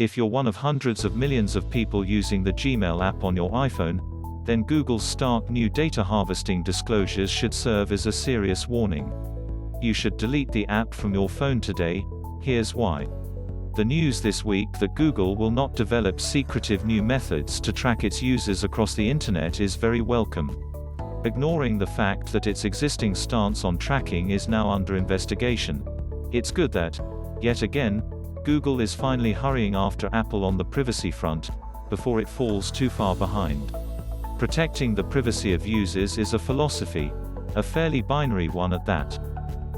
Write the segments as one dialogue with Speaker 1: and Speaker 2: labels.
Speaker 1: If you're one of hundreds of millions of people using the Gmail app on your iPhone, then Google's stark new data harvesting disclosures should serve as a serious warning. You should delete the app from your phone today. Here's why. The news this week that Google will not develop secretive new methods to track its users across the internet is very welcome. Ignoring the fact that its existing stance on tracking is now under investigation, it's good that, yet again, Google is finally hurrying after Apple on the privacy front, before it falls too far behind. Protecting the privacy of users is a philosophy, a fairly binary one at that.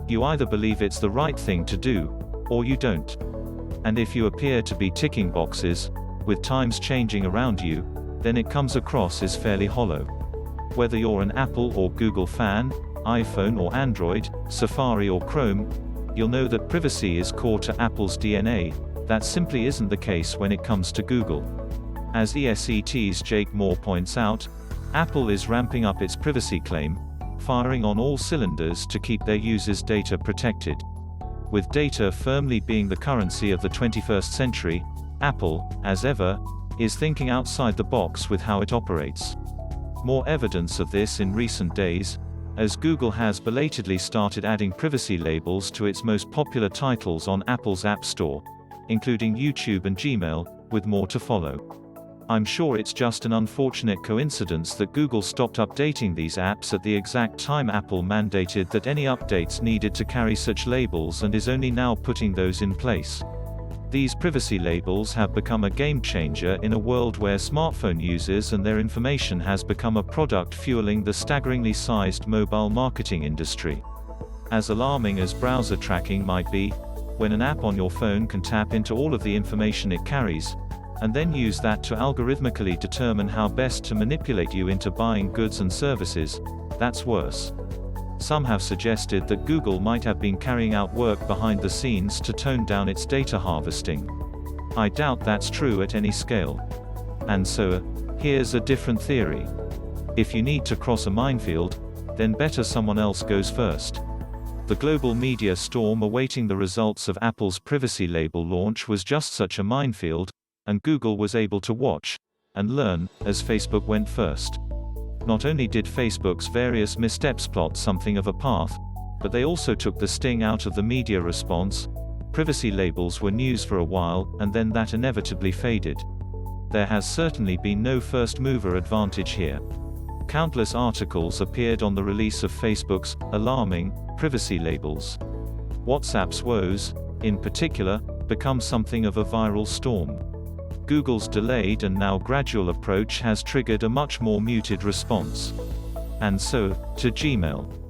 Speaker 1: You either believe it's the right thing to do, or you don't. And if you appear to be ticking boxes, with times changing around you, then it comes across as fairly hollow. Whether you're an Apple or Google fan, iPhone or Android, Safari or Chrome, you'll know that privacy is core to Apple's DNA. That simply isn't the case when it comes to Google. As ESET's Jake Moore points out, Apple is ramping up its privacy claim, firing on all cylinders to keep their users' data protected. With data firmly being the currency of the 21st century, Apple, as ever, is thinking outside the box with how it operates. More evidence of this in recent days, as Google has belatedly started adding privacy labels to its most popular titles on Apple's App Store, including YouTube and Gmail, with more to follow. I'm sure it's just an unfortunate coincidence that Google stopped updating these apps at the exact time Apple mandated that any updates needed to carry such labels and is only now putting those in place. These privacy labels have become a game changer in a world where smartphone users and their information has become a product fueling the staggeringly sized mobile marketing industry. As alarming as browser tracking might be, when an app on your phone can tap into all of the information it carries, and then use that to algorithmically determine how best to manipulate you into buying goods and services, that's worse. Some have suggested that Google might have been carrying out work behind the scenes to tone down its data harvesting. I doubt that's true at any scale. And so, here's a different theory. If you need to cross a minefield, then better someone else goes first. The global media storm awaiting the results of Apple's privacy label launch was just such a minefield, and Google was able to watch and learn as Facebook went first. Not only did Facebook's various missteps plot something of a path, but they also took the sting out of the media response. Privacy labels were news for a while, and then that inevitably faded. There has certainly been no first mover advantage here. Countless articles appeared on the release of Facebook's alarming privacy labels. WhatsApp's woes, in particular, become something of a viral storm. Google's delayed and now gradual approach has triggered a much more muted response. And so, to Gmail.